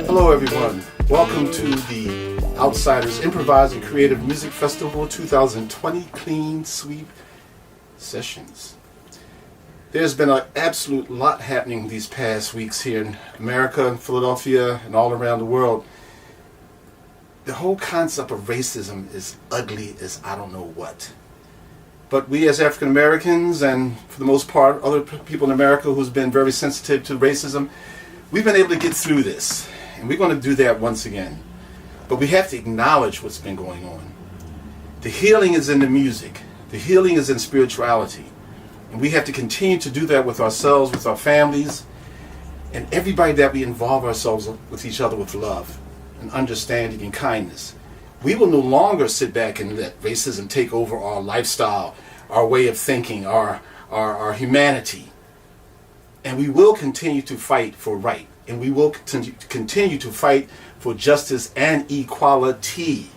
Hello everyone, welcome to the Outsiders Improvised and Creative Music Festival 2020 Clean Sweep Sessions. There's been an absolute lot happening these past weeks here in America, in Philadelphia, and all around the world. The whole concept of racism is ugly as I don't know what. But we as African Americans, and for the most part other people in America who's been very sensitive to racism, we've been able to get through this. And we're going to do that once again. But we have to acknowledge what's been going on. The healing is in the music. The healing is in spirituality. And we have to continue to do that with ourselves, with our families, and everybody that we involve ourselves with each other with love and understanding and kindness. We will no longer sit back and let racism take over our lifestyle, our way of thinking, our humanity. And we will continue to fight for right. And we will continue to fight for justice and equality.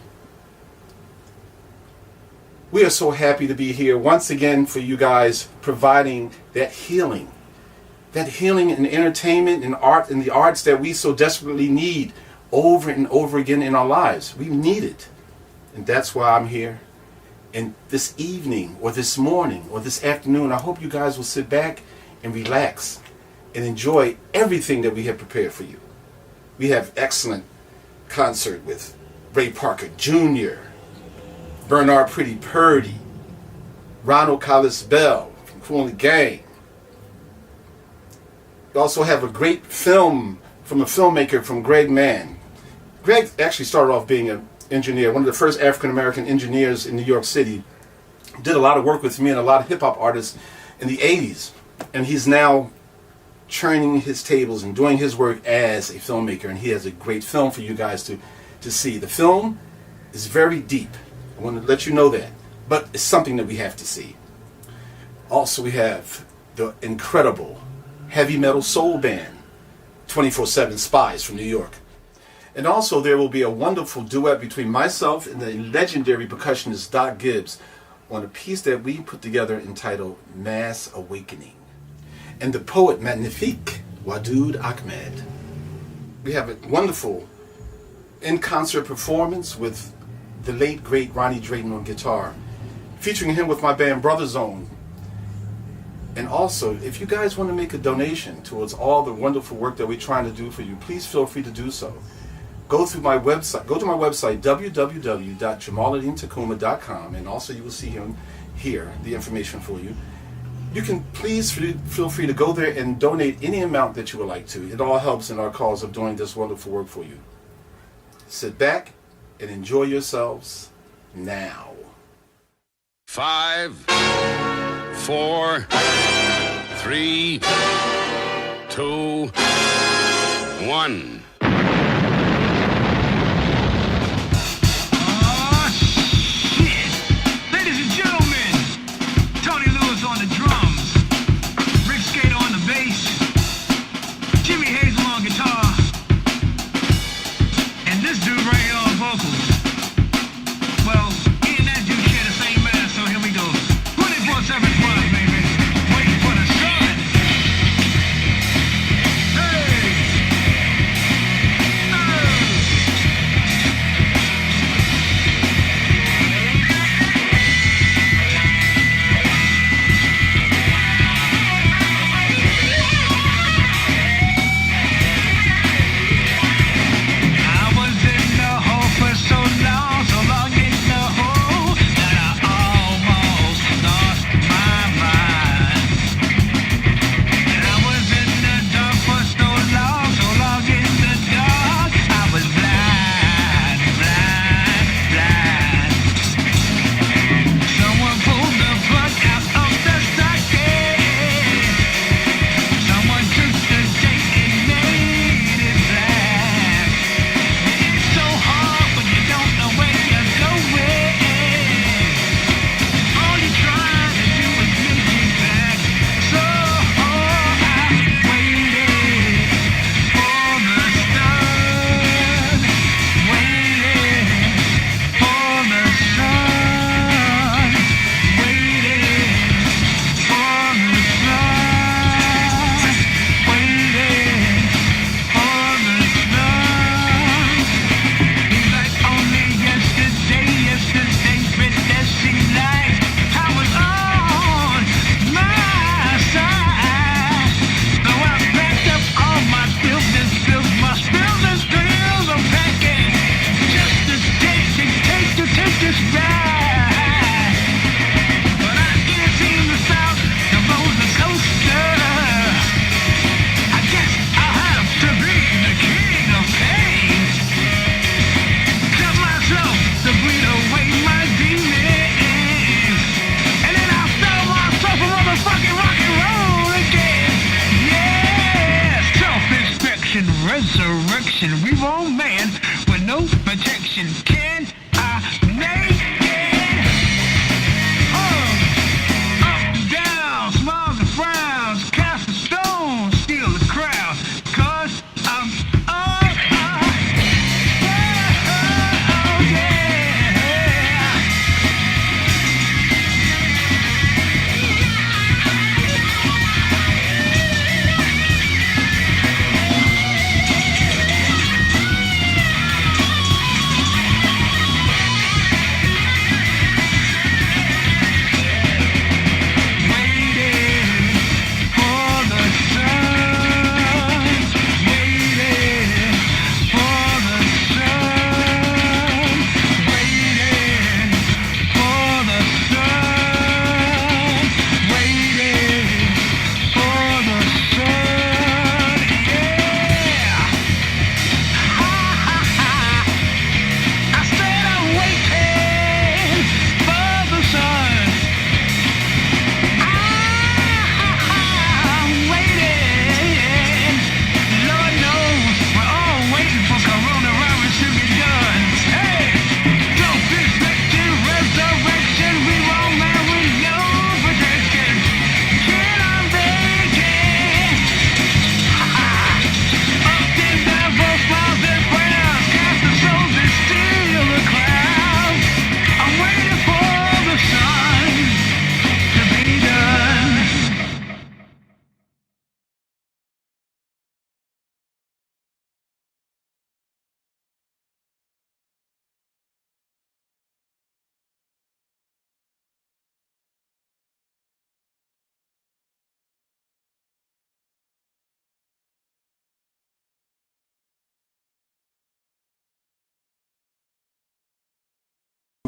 We are so happy to be here once again for you guys, providing that healing in entertainment and art and the arts that we so desperately need over and over again in our lives. We need it. And that's why I'm here. And this evening or this morning or this afternoon, I hope you guys will sit back and relax and enjoy everything that we have prepared for you. We have excellent concert with Ray Parker Jr., Bernard Pretty Purdy, Ronald Collis Bell from Kool and the Gang. We also have a great film from a filmmaker from Greg Mann. Greg actually started off being an engineer, one of the first African American engineers in New York City. Did a lot of work with me and a lot of hip hop artists in the 80s. And he's now churning his tables and doing his work as a filmmaker, and he has a great film for you guys to see. The film is very deep. I want to let you know that, but it's something that we have to see. Also, we have the incredible heavy metal soul band 24/7 Spies from New York. And also there will be a wonderful duet between myself and the legendary percussionist Doc Gibbs on a piece that we put together entitled Mass Awakening. And the poet magnifique, Wadood Ahmed. We have a wonderful in-concert performance with the late, great Ronnie Drayton on guitar, featuring him with my band Brother Zone. And also, if you guys want to make a donation towards all the wonderful work that we're trying to do for you, please feel free to do so. Go to my website, www.jamaaladeen.com, and also you will see here the information for you. You can please feel free to go there and donate any amount that you would like to. It all helps in our cause of doing this wonderful work for you. Sit back and enjoy yourselves now. 5, 4, 3, 2, 1. Hey!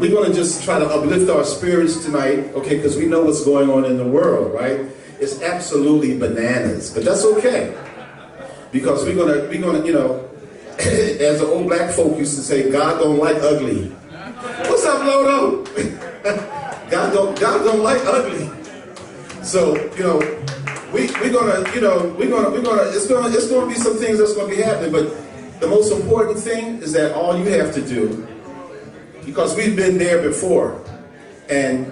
We're going to just try to uplift our spirits tonight, okay, because we know what's going on in the world, right? It's absolutely bananas, but that's okay. Because we're gonna, you know, as the old black folk used to say, God don't like ugly. What's up, Lodo? God don't like ugly. So, you know, we're gonna, you know, it's gonna be some things that's gonna be happening, but the most important thing is that all you have to do, because we've been there before, and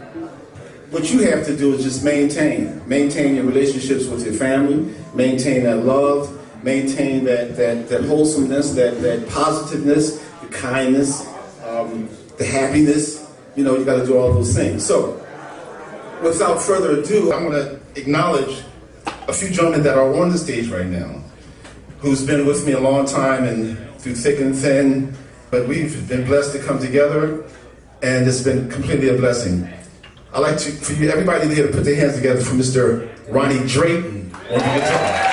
what you have to do is just maintain your relationships with your family, maintain that love, maintain that wholesomeness, that positiveness, the kindness, the happiness. You know, you got to do all those things. So, without further ado, I'm going to acknowledge a few gentlemen that are on the stage right now, who's been with me a long time and through thick and thin, but we've been blessed to come together, and it's been completely a blessing. I'd like to, for you, everybody here to put their hands together for Mr. Ronnie Drayton on the guitar.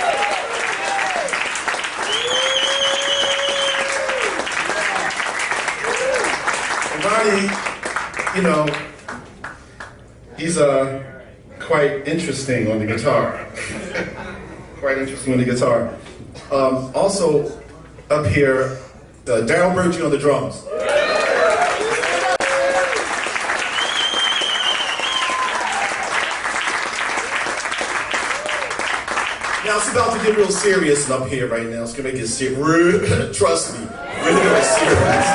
Ronnie, you know, he's quite interesting on the guitar. Quite interesting on the guitar. Also, up here, Daryl Burgee on the drums. Now it's about to get real serious up here right now. It's gonna make it serious. Trust me, really gonna serious.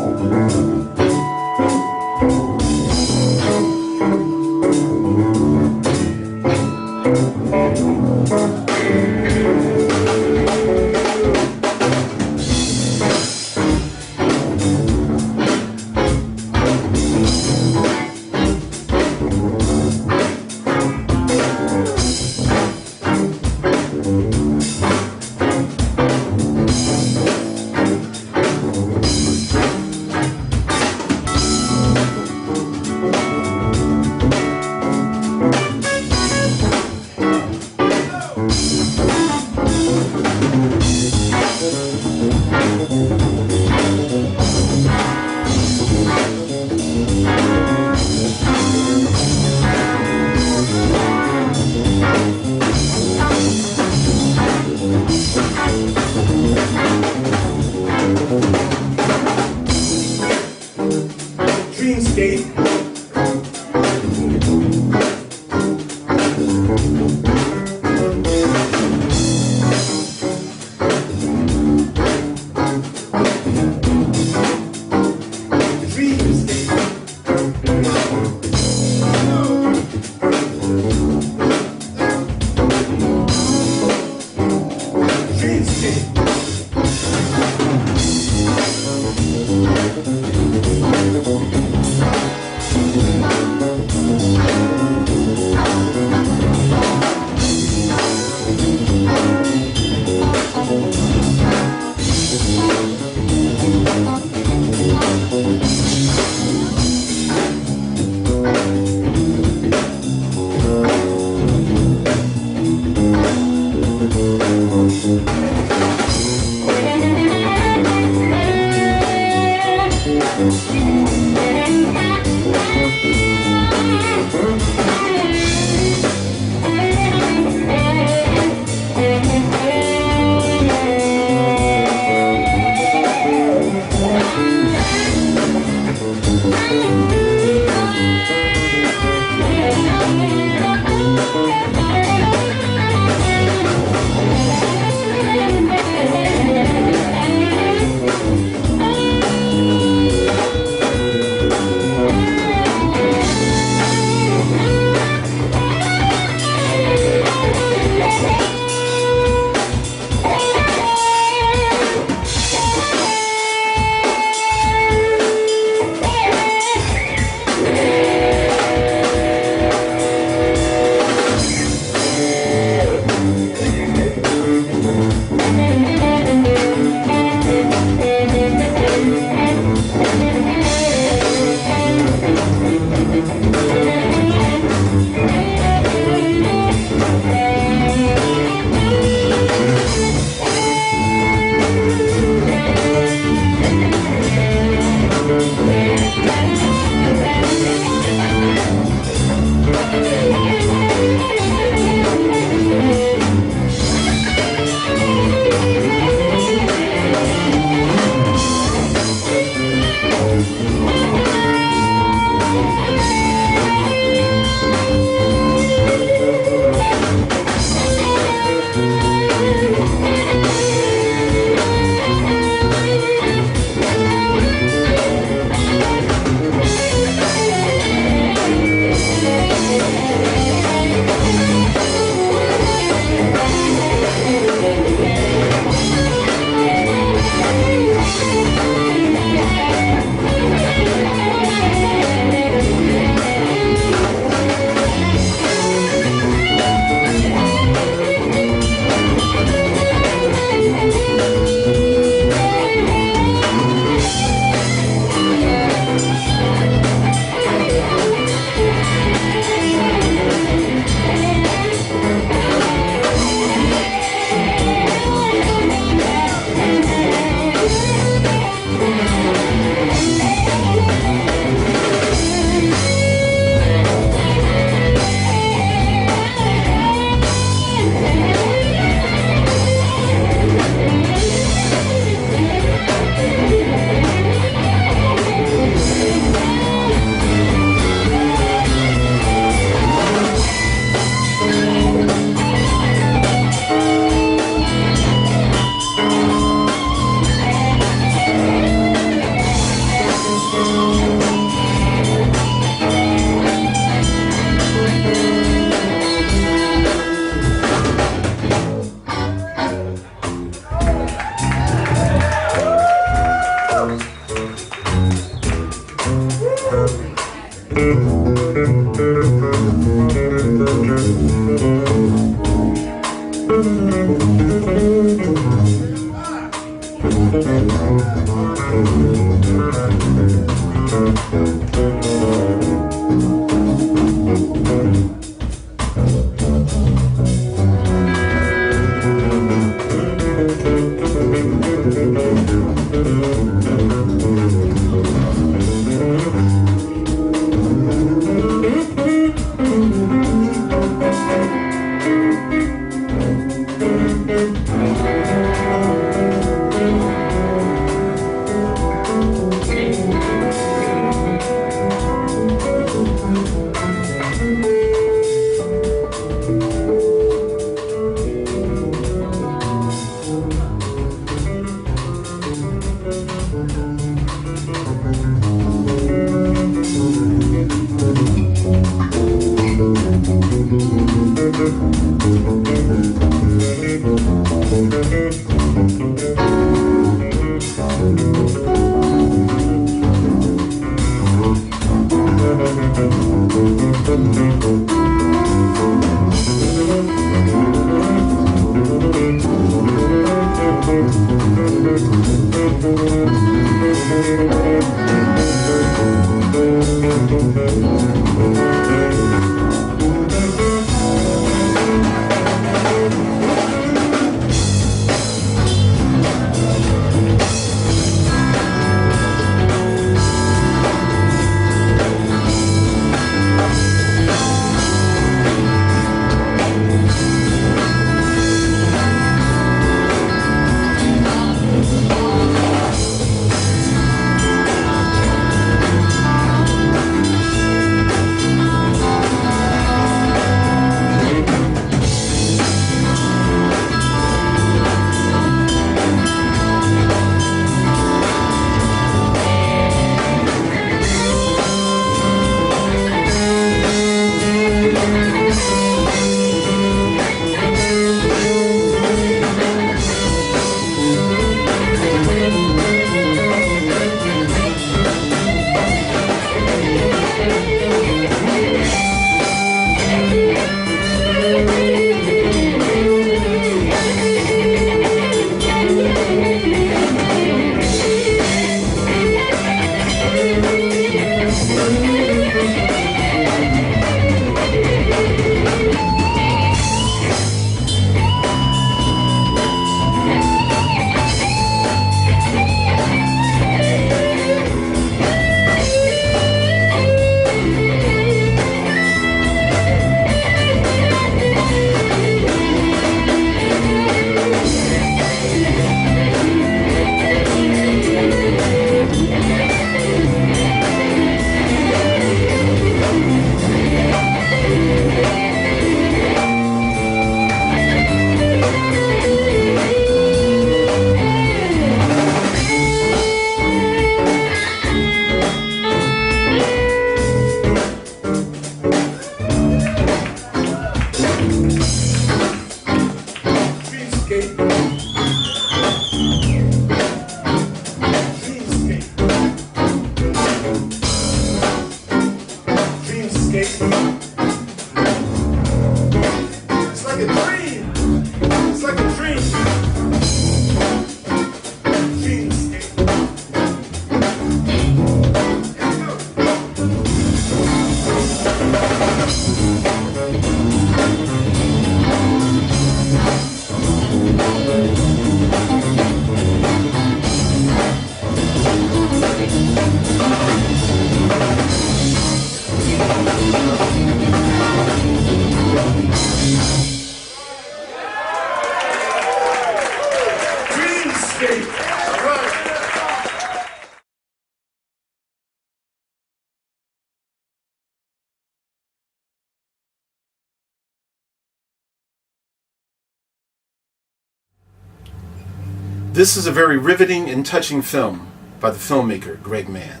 This is a very riveting and touching film by the filmmaker Greg Mann,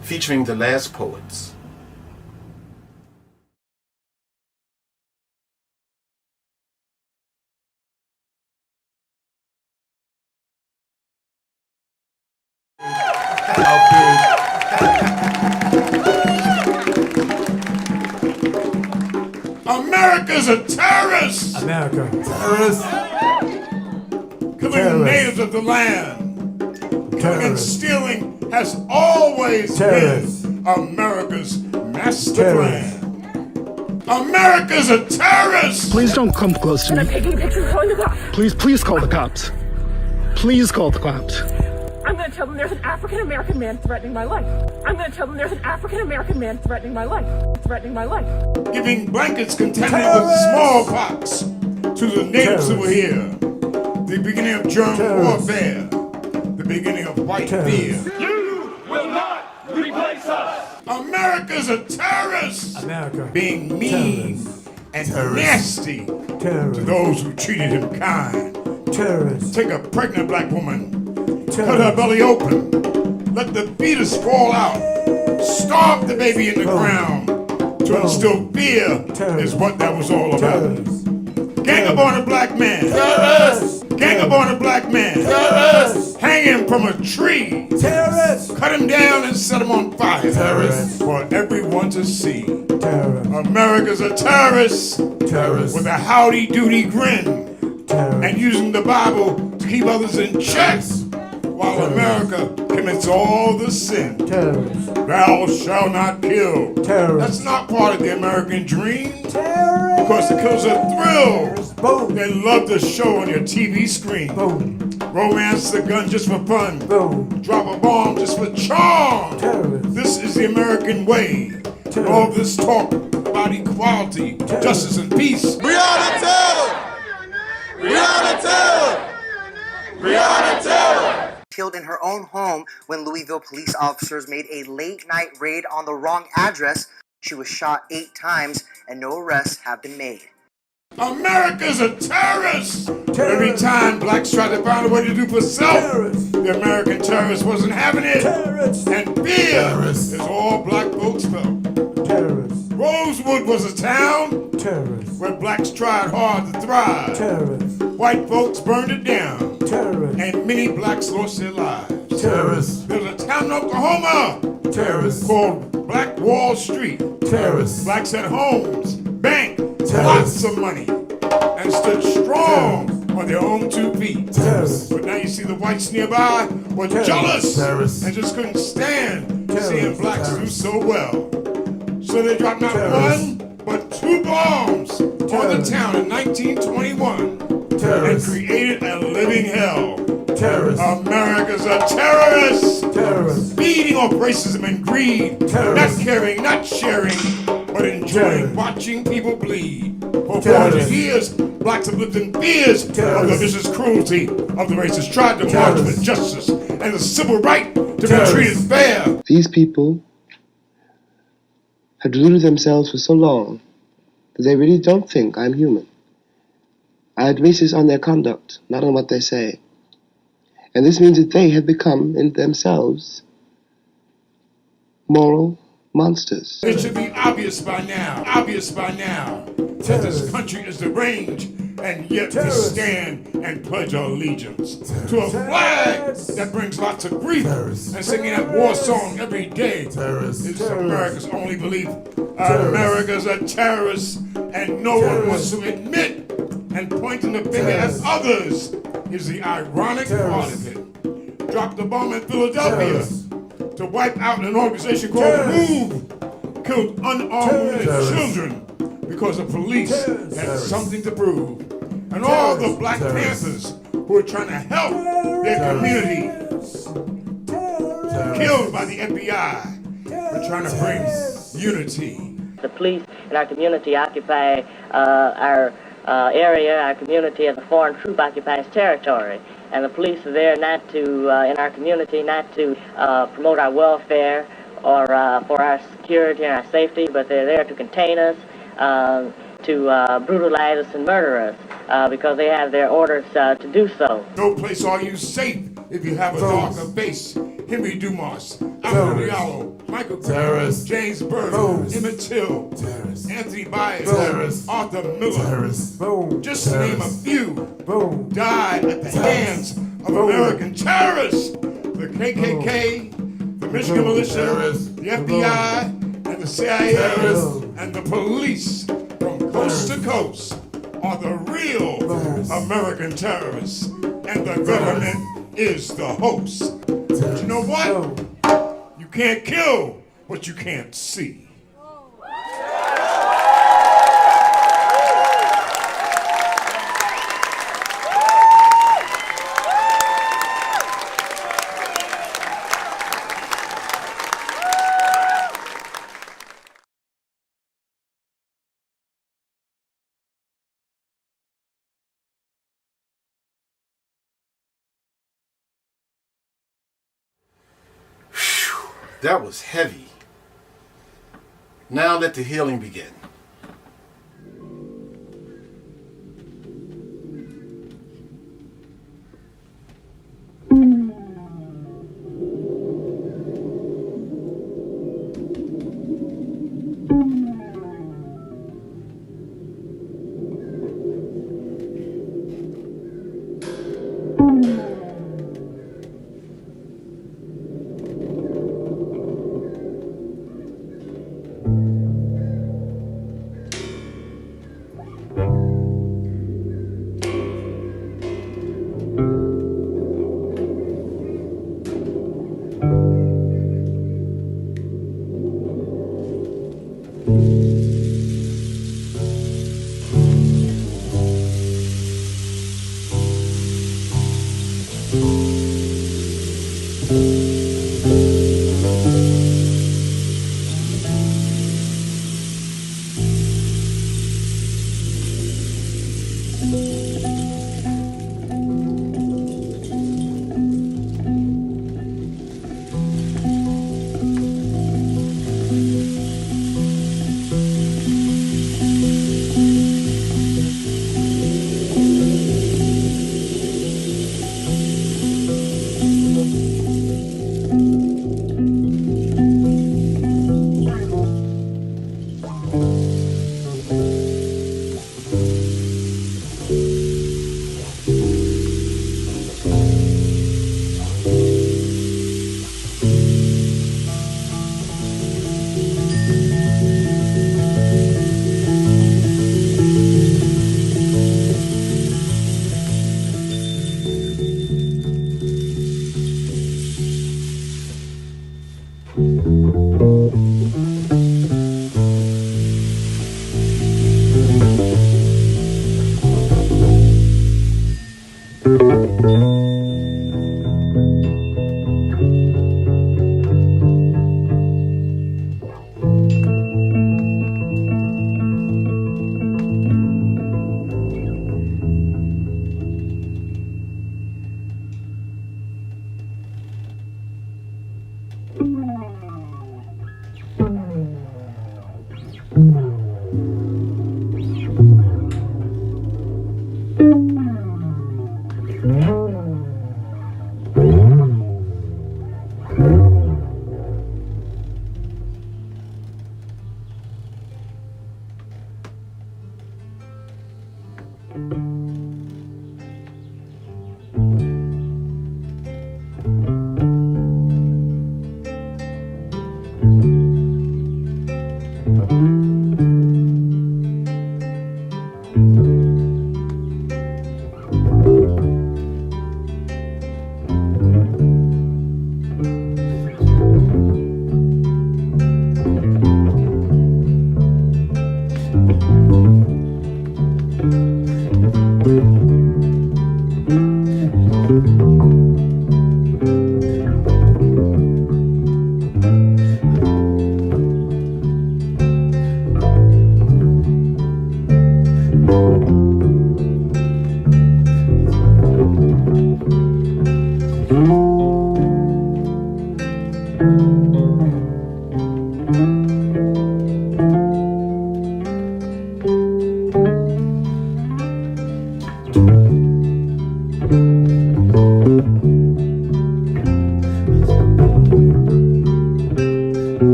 featuring The Last Poets. America's a terrorist! America. Terrorists. Killing the natives of the land. and stealing has always been America's master plan. America's a terrorist! Please don't come close to me. I'm taking pictures calling the cops. Please call the cops. Please call the cops. I'm going to tell them there's an African-American man threatening my life. I'm going to tell them there's an African-American man threatening my life. Threatening my life. Giving blankets contaminated with smallpox to the natives who were here. The beginning of germ warfare. The beginning of white fear. You will not replace us. America's a terrorist. America. Being mean and nasty to those who treated him kind. Terrorists. Take a pregnant black woman, cut her belly open, let the fetus fall out, starve the baby in the ground to instill fear is what that was all about. Gang up on a black man. Terrorists. Gang up on a black man. Terrorists. Hang him from a tree. Terrorists. Cut him down and set him on fire. Terrorists. For everyone to see. Terrorists. America's a terrorist. Terrorists. With a howdy doody grin. Terrorists. And using the Bible to keep others in check. While America commits all the sin. Terrorists. Thou shalt not kill. Terrorists. That's not part of the American dream. Terrorists. Because it kills a thrill. Boom. They love to show on your TV screen. Boom. Romance the gun just for fun. Boom. Drop a bomb just for charm. Terrorists. This is the American way. All this talk about equality, justice, and peace. Breonna Taylor! Breonna Taylor! Breonna Taylor! Killed in her own home when Louisville police officers made a late-night raid on the wrong address. She was shot 8 times and no arrests have been made. America's a terrorist! Every time blacks try to find a way to do for self, the American terrorist wasn't having it. And fear is all black folks felt. Rosewood was a town where blacks tried hard to thrive. White folks burned it down. And many blacks lost their lives. There's a town in Oklahoma called Black Wall Street. Blacks had homes, bank, lots of money, and stood strong on their own 2 feet. But now you see the whites nearby were jealous and just couldn't stand seeing blacks do so well. So they dropped not 1, but 2 bombs on the town in 1921 and created a living hell. America's a terrorist! Feeding off racism and greed. Not caring, not sharing, but enjoying watching people bleed. For 400 years, blacks have lived in fears of the vicious cruelty of the racists. Tried to march for justice and the civil right to be treated fair. These people have deluded themselves for so long that they really don't think I'm human. I base this on their conduct, not on what they say. And this means that they have become, in themselves, moral monsters. It should be obvious by now, that this country is deranged and yet to stand and pledge our allegiance to a flag that brings lots of grief and singing that war song every day is America's only belief. America's a terrorist and no one wants to admit, and pointing the finger at others is the ironic part of it. Dropped the bomb in Philadelphia to wipe out an organization called MOVE, killed unarmed women and children because the police had something to prove. And all the Black Panthers who are trying to help their community, killed by the FBI, we're trying to bring unity. The police in our community occupy our area, our community, as a foreign troop occupies territory. And the police are there not to, in our community, not to promote our welfare or for our security and our safety, but they're there to contain us, to brutalize us and murder us, because they have their orders to do so. No place are you safe if you have a darker face. Henry Dumas, Alfred Diallo, Michael Graham, James Byrd, Emmett Till, Anthony Byers, Arthur Miller, just to name a few, died at the hands of American terrorists. The KKK, the Michigan Militia, the FBI, and the CIA, and the police from coast to coast are the real American terrorists, and the government is the host. But you know what? You can't kill what you can't see. That was heavy. Now let the healing begin.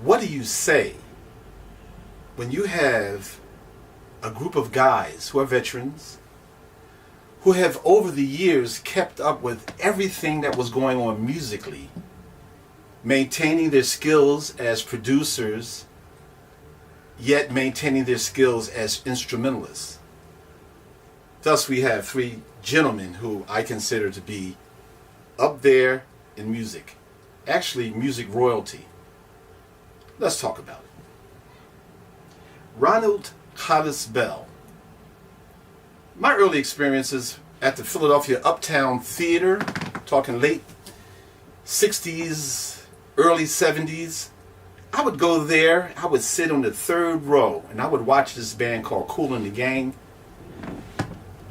What do you say when you have a group of guys who are veterans, who have over the years kept up with everything that was going on musically, maintaining their skills as producers, yet maintaining their skills as instrumentalists? Thus we have three gentlemen who I consider to be up there in music, actually music royalty. Let's talk about it. Ronald Hollis Bell. My early experiences at the Philadelphia Uptown Theater, talking late 60s, early 70s, I would go there, I would sit on the third row, and I would watch this band called Kool and the Gang.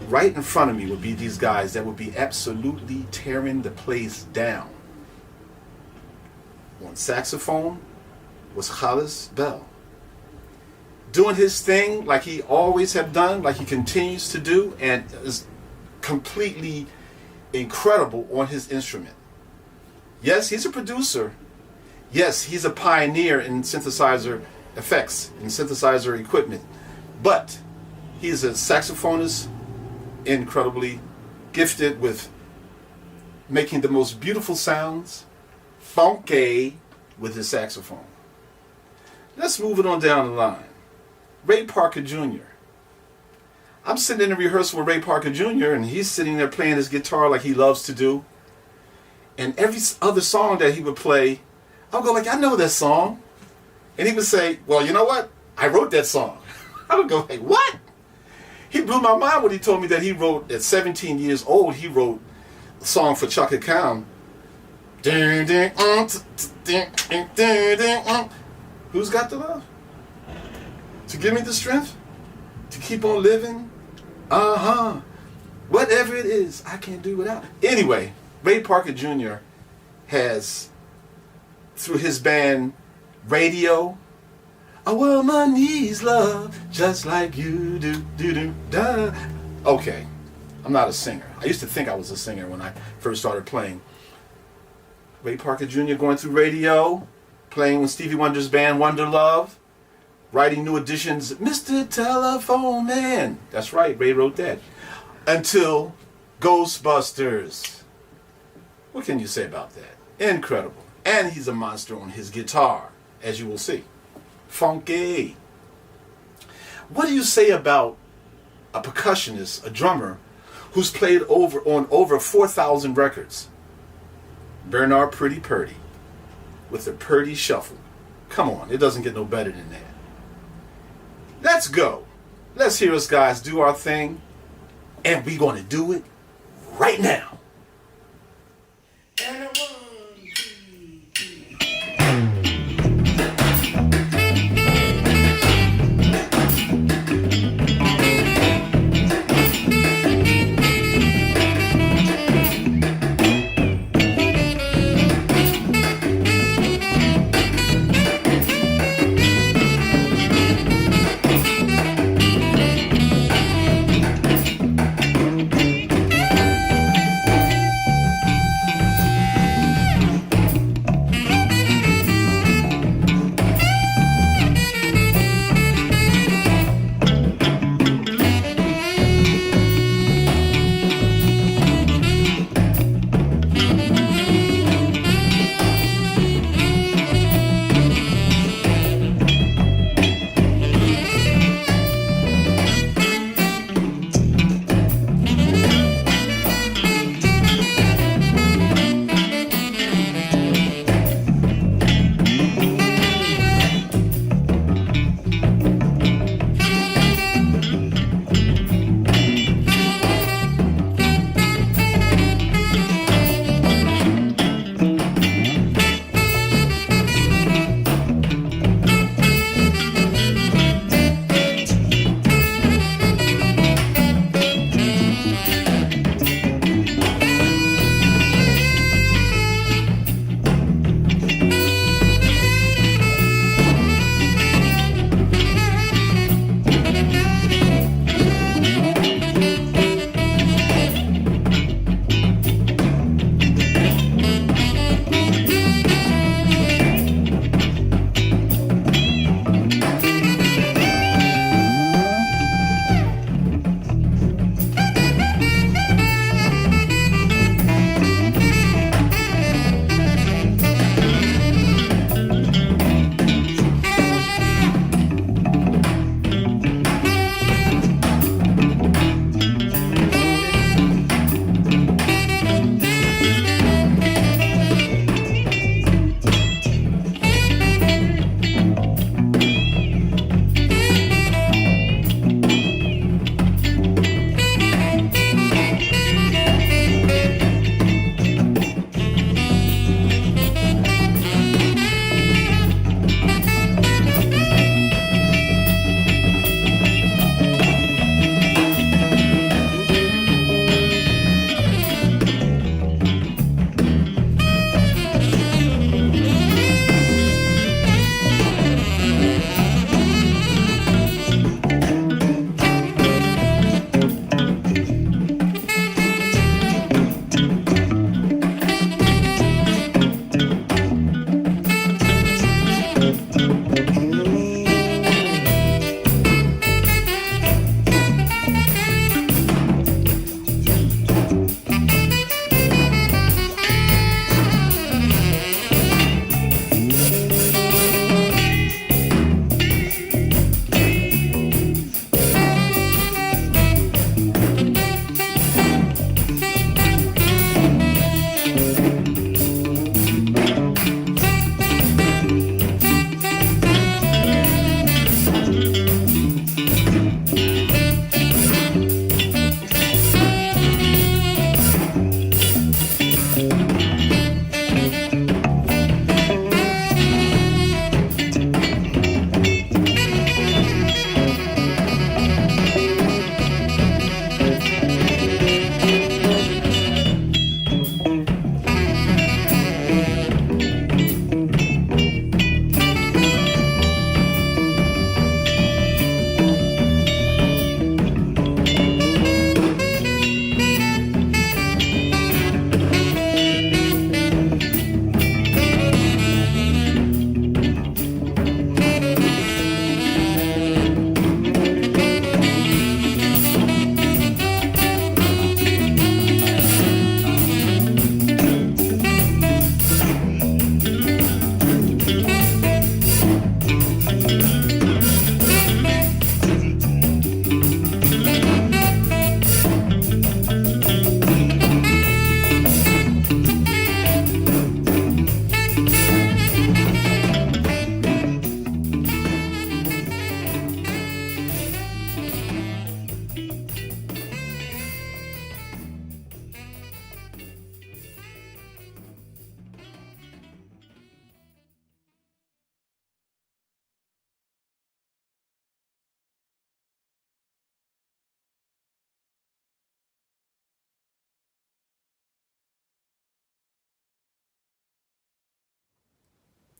Right in front of me would be these guys that would be absolutely tearing the place down. On saxophone was Hollis Bell, doing his thing like he always have done, like he continues to do, and is completely incredible on his instrument. Yes, he's a producer. Yes, he's a pioneer in synthesizer effects and synthesizer equipment, but he's a saxophonist, incredibly gifted with making the most beautiful sounds, funky with his saxophone. Let's move it on down the line. Ray Parker Jr. I'm sitting in a rehearsal with Ray Parker Jr. and he's sitting there playing his guitar like he loves to do. And every other song that he would play, I would go like, I know that song. And he would say, well, you know what? I wrote that song. I would go like, what? He blew my mind when he told me that he wrote, at 17 years old, he wrote a song for Chaka Khan. Who's got the love? To give me the strength? To keep on living? Whatever it is, I can't do without. Anyway, Ray Parker Jr. has, through his band Radio, a woman needs love just like you do. Okay, I'm not a singer. I used to think I was a singer when I first started playing. Ray Parker Jr. going through Radio, playing with Stevie Wonder's band Wonder Love, writing new editions, Mr. Telephone Man. That's right, Ray wrote that. Until Ghostbusters. What can you say about that? Incredible. And he's a monster on his guitar, as you will see. Funky. What do you say about a percussionist, a drummer, who's played on over 4,000 records? Bernard Pretty Purdy, with the Purdy Shuffle. Come on, it doesn't get no better than that. Let's go. Let's hear us guys do our thing, and we're going to do it right now.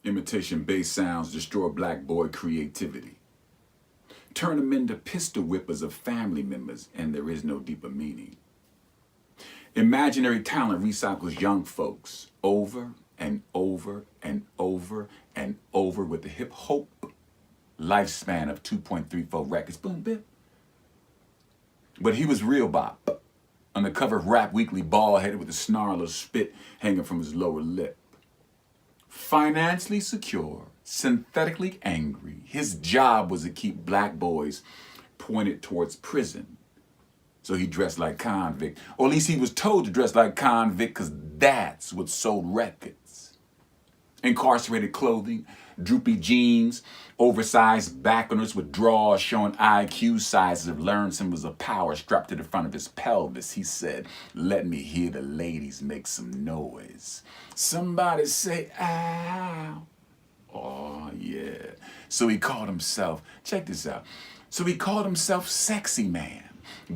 Imitation bass sounds destroy black boy creativity. Turn them into pistol whippers of family members, and there is no deeper meaning. Imaginary talent recycles young folks over and over and over and over with the hip hop lifespan of 2.34 records. Boom, bip. But he was real bop. On the cover of Rap Weekly, bald-headed with a snarl of spit hanging from his lower lip. Financially secure, synthetically angry, his job was to keep black boys pointed towards prison. So he dressed like convict, or at least he was told to dress like convict because that's what sold records. Incarcerated clothing, droopy jeans, oversized backers with drawers showing IQ sizes of learned symbols of power strapped to the front of his pelvis. He said, "Let me hear the ladies make some noise. Somebody say, ow." Oh, yeah. So he called himself, check this out. So he called himself Sexy Man,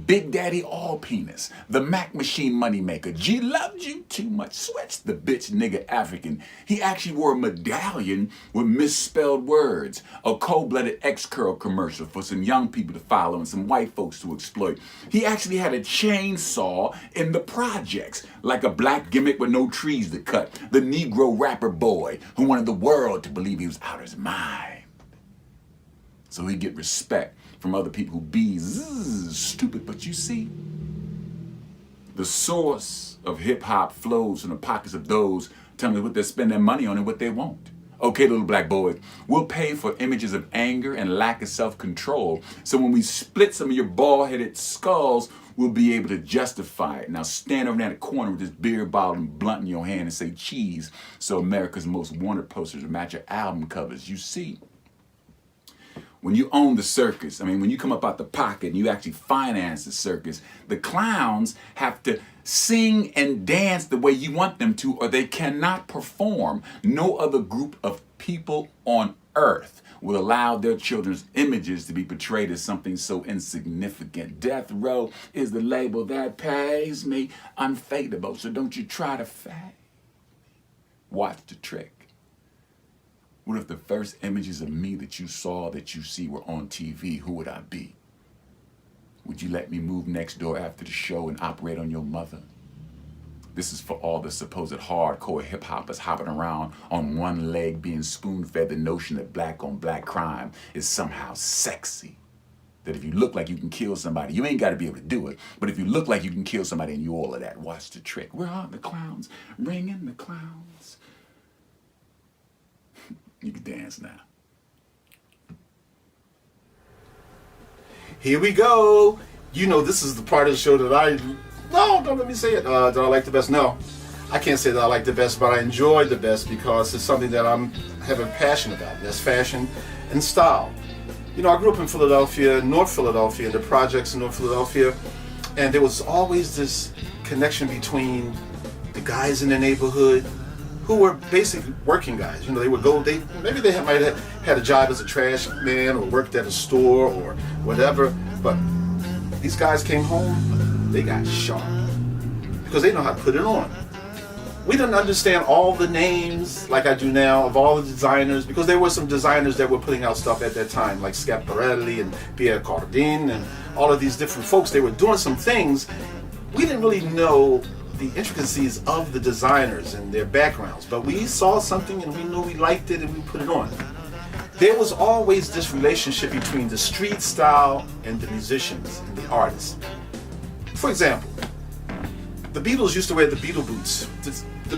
Big Daddy All Penis, the Mac Machine Moneymaker, G loved you too much, Switch the bitch nigga African. He actually wore a medallion with misspelled words, a cold-blooded X-Curl commercial for some young people to follow and some white folks to exploit. He actually had a chainsaw in the projects, like a black gimmick with no trees to cut, the Negro rapper boy who wanted the world to believe he was out of his mind. So he'd get respect from other people who be stupid, but you see, the source of hip-hop flows from the pockets of those telling us what they spend their money on and what they won't. Okay, little black boys, we'll pay for images of anger and lack of self-control, so when we split some of your bald-headed skulls, we'll be able to justify it. Now stand over there in the corner with this beer bottle and blunt in your hand and say cheese, so America's Most Wanted posters will match your album covers. You see, when you own the circus, when you come up out the pocket and you actually finance the circus, the clowns have to sing and dance the way you want them to, or they cannot perform. No other group of people on earth will allow their children's images to be portrayed as something so insignificant. Death Row is the label that pays me unfadable, so don't you try to fade. Watch the trick. What if the first images of me that you saw, that you see, were on TV? Who would I be? Would you let me move next door after the show and operate on your mother? This is for all the supposed hardcore hip-hoppers hopping around on one leg being spoon-fed the notion that black-on-black crime is somehow sexy. That if you look like you can kill somebody, you ain't got to be able to do it, but if you look like you can kill somebody and you all of that, watch the trick. Where are the clowns? Ring in the clowns. You can dance now. Here we go. You know, this is the part of the show that don't let me say it, that I like the best. No, I can't say that I like the best, but I enjoy the best because it's something that I have a passion about. That's fashion and style. You know, I grew up in Philadelphia, North Philadelphia, the projects in North Philadelphia, and there was always this connection between the guys in the neighborhood who were basically working guys. You know, they would go, maybe they might have had a job as a trash man or worked at a store or whatever, but these guys came home, they got sharp because they know how to put it on. We didn't understand all the names like I do now of all the designers, because there were some designers that were putting out stuff at that time, like Schiaparelli and Pierre Cardin and all of these different folks. They were doing some things. We didn't really know the intricacies of the designers and their backgrounds, but we saw something and we knew we liked it and we put it on. There was always this relationship between the street style and the musicians and the artists. For example, the Beatles used to wear the Beatle boots.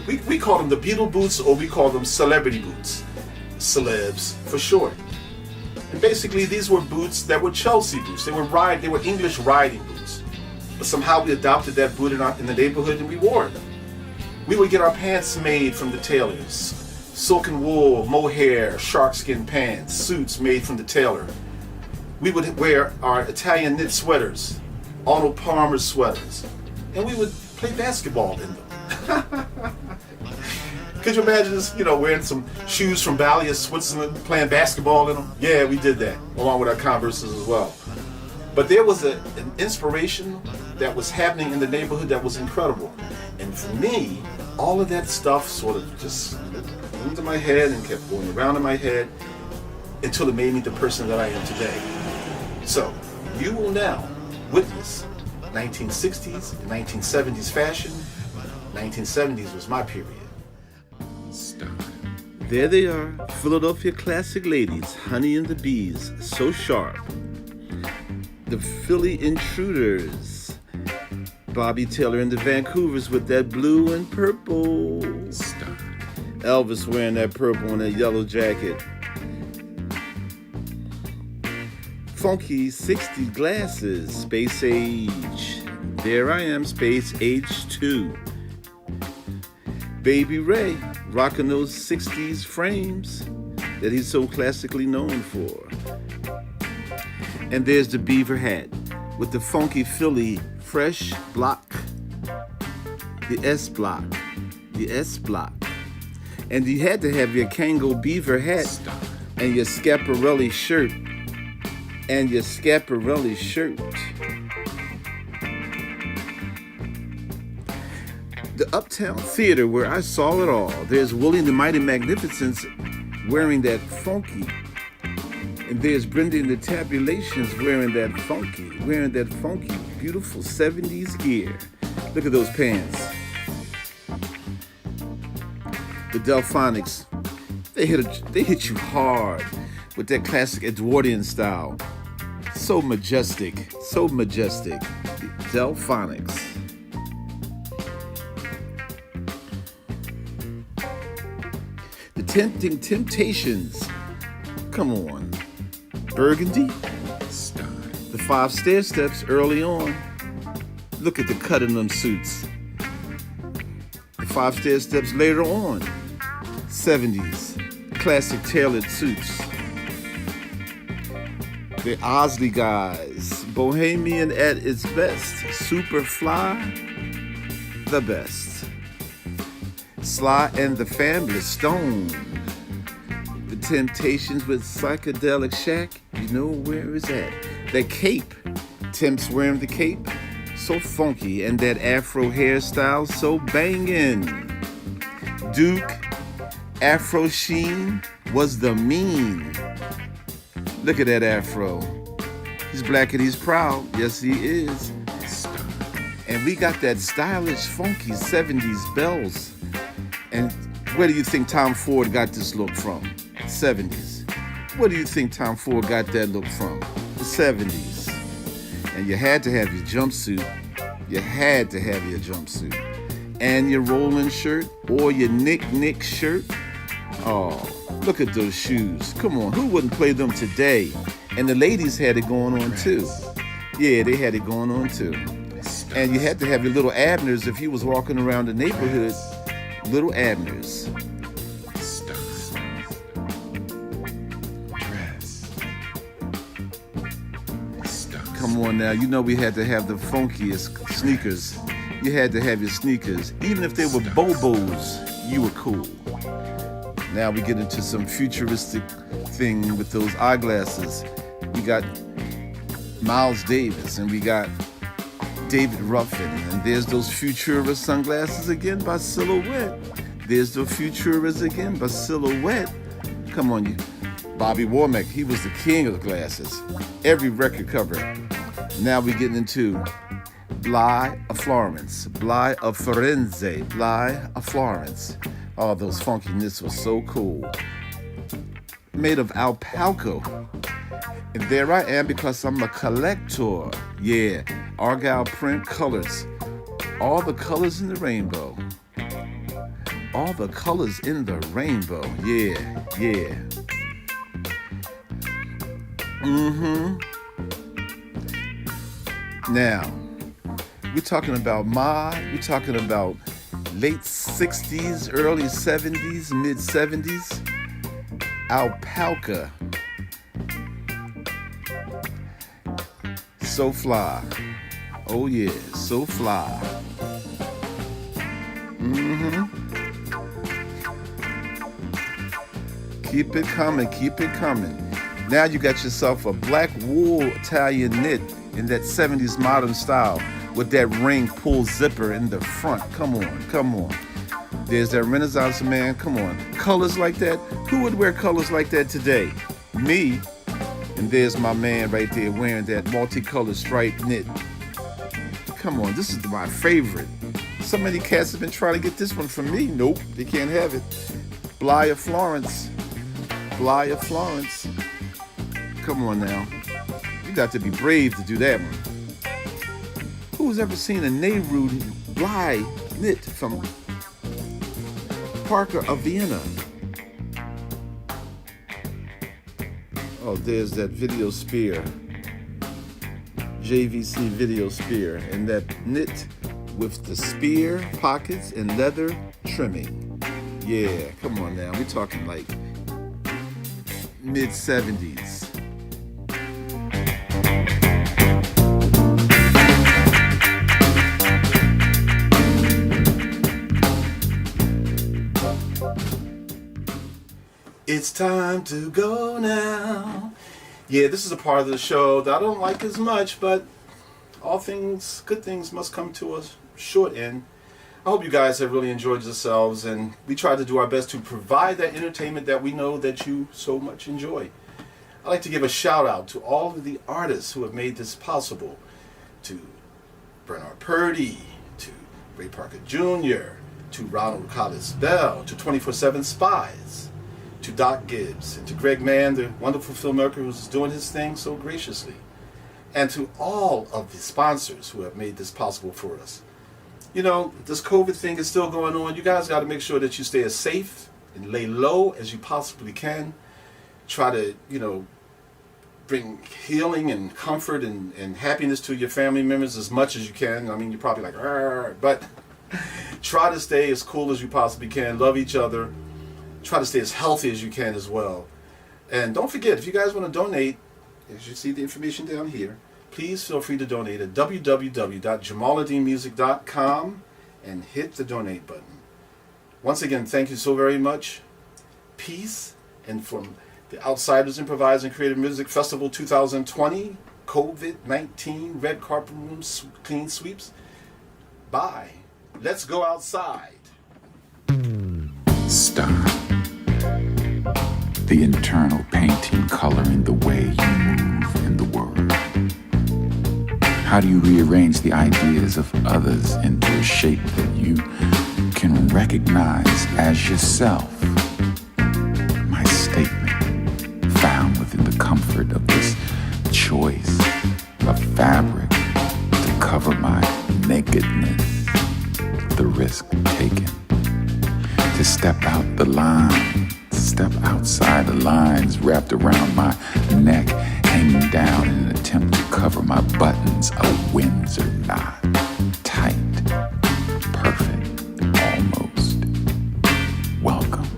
We call them the Beatle boots, or we call them celebrity boots. Celebs for short. And basically these were boots that were Chelsea boots. They were English riding boots. But somehow we adopted that boot in the neighborhood and we wore it. We would get our pants made from the tailors. Silken wool, mohair, sharkskin pants, suits made from the tailor. We would wear our Italian knit sweaters, Arnold Palmer sweaters, and we would play basketball in them. Could you imagine us, wearing some shoes from Bali, Switzerland, playing basketball in them? Yeah, we did that, along with our Converses as well. But there was an inspiration that was happening in the neighborhood that was incredible. And for me, all of that stuff sort of just moved in my head and kept going around in my head until it made me the person that I am today. So, you will now witness 1960s and 1970s fashion. 1970s was my period. There they are, Philadelphia classic ladies, Honey and the Bees, so sharp. The Philly Intruders, Bobby Taylor and the Vancouvers with that blue and purple. Elvis wearing that purple and that yellow jacket. Funky 60s glasses, Space Age. There I am, Space Age 2. Baby Ray, rocking those 60s frames that he's so classically known for. And there's the beaver hat with the funky Philly fresh block, the S block, the S block. And you had to have your Kango beaver hat and your Schiaparelli shirt, and your Schiaparelli shirt. The Uptown Theater where I saw it all. There's Willie and the Mighty Magnificents wearing that funky. And there's Brenda and the Tabulations wearing that funky, beautiful 70s gear. Look at those pants. The Delphonics, they hit you hard with that classic Edwardian style. So majestic, so majestic. The Delphonics. The Tempting Temptations. Come on. Burgundy. The 5 stair steps early on. Look at the cut in them suits. The 5 stair steps later on. 70s. Classic tailored suits. The Osley guys. Bohemian at its best. Super fly. The best. Sly and the Family Stone. The Temptations with Psychedelic Shack. You know where it's at. That cape. Temp's wearing the cape. So funky. And that afro hairstyle so banging. Duke. Afro Sheen was the mean. Look at that afro. He's black and he's proud. Yes, he is. And we got that stylish, funky 70s bells. And where do you think Tom Ford got this look from? 70s. Where do you think Tom Ford got that look from? The 70s. And you had to have your jumpsuit. You had to have your jumpsuit. And your rolling shirt or your Nick shirt. Oh, look at those shoes. Come on, who wouldn't play them today? And the ladies had it going on too. Yeah, they had it going on too. And you had to have your little Abners if you was walking around the neighborhood. Little Abners. Come on now, you know we had to have the funkiest sneakers. You had to have your sneakers. Even if they were Bobos, you were cool. Now we get into some futuristic thing with those eyeglasses. We got Miles Davis and we got David Ruffin. And there's those Futura sunglasses again by Silhouette. There's the Futuras again by Silhouette. Come on, you. Bobby Womack, he was the king of the glasses. Every record cover. Now we're getting into Bly of Florence, Bly of Firenze, Bly of Florence. Oh, those funky knits were so cool. Made of alpaca. And there I am because I'm a collector. Yeah, Argyle print colors. All the colors in the rainbow. All the colors in the rainbow. Yeah, yeah. Now, we're talking about we're talking about late 60s, early 70s, mid 70s. Alpaca. So fly. Oh yeah, so fly. Keep it coming, keep it coming. Now you got yourself a black wool Italian knit in that 70s modern style with that ring pull zipper in the front. Come on, come on. There's that Renaissance man. Come on. Colors like that. Who would wear colors like that today? Me. And there's my man right there wearing that multicolored striped knit. Come on, this is my favorite. So many cats have been trying to get this one from me. Nope, they can't have it. Bly of Florence. Bly of Florence. Come on now. You got to be brave to do that one. Who's ever seen a Nehru Bly knit from Parker of Vienna? Oh, there's that video spear. JVC video spear. And that knit with the spear pockets and leather trimming. Yeah, come on now. We're talking like mid-70s. It's time to go now. Yeah, this is a part of the show that I don't like as much, but all things, good things must come to a short end. I hope you guys have really enjoyed yourselves, and we try to do our best to provide that entertainment that we know that you so much enjoy. I'd like to give a shout out to all of the artists who have made this possible. To Bernard Purdy, to Ray Parker Jr., to Ronald Collis Bell, to 24/7 Spies, to Doc Gibbs, and to Greg Mann, the wonderful filmmaker who's doing his thing so graciously, and to all of the sponsors who have made this possible for us. You know, this COVID thing is still going on. You guys got to make sure that you stay as safe and lay low as you possibly can. Try to, you know, bring healing and comfort and happiness to your family members as much as you can. I mean, you're probably like, but try to stay as cool as you possibly can. Love each other. Try to stay as healthy as you can as well. And don't forget, if you guys want to donate, as you see the information down here, please feel free to donate at www.jamaaladeenmusic.com and hit the donate button. Once again, thank you so very much. Peace. And from the Outsiders Improvised and Creative Music Festival 2020, COVID-19 Red Carpet Room Clean Sweeps. Bye. Let's go outside. Stop. The internal painting coloring the way you move in the world. How do you rearrange the ideas of others into a shape that you can recognize as yourself? My statement, found within the comfort of this choice of fabric to cover my nakedness, the risk taken, to step out the line, step outside the lines wrapped around my neck, hanging down in an attempt to cover my buttons, a Windsor knot, tight, perfect, almost. Welcome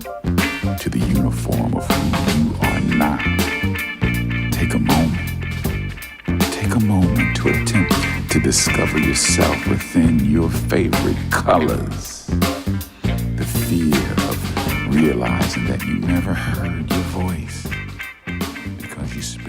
to the uniform of who you are not. Take a moment to attempt to discover yourself within your favorite colors. The fear of realizing that you never heard your voice because you spent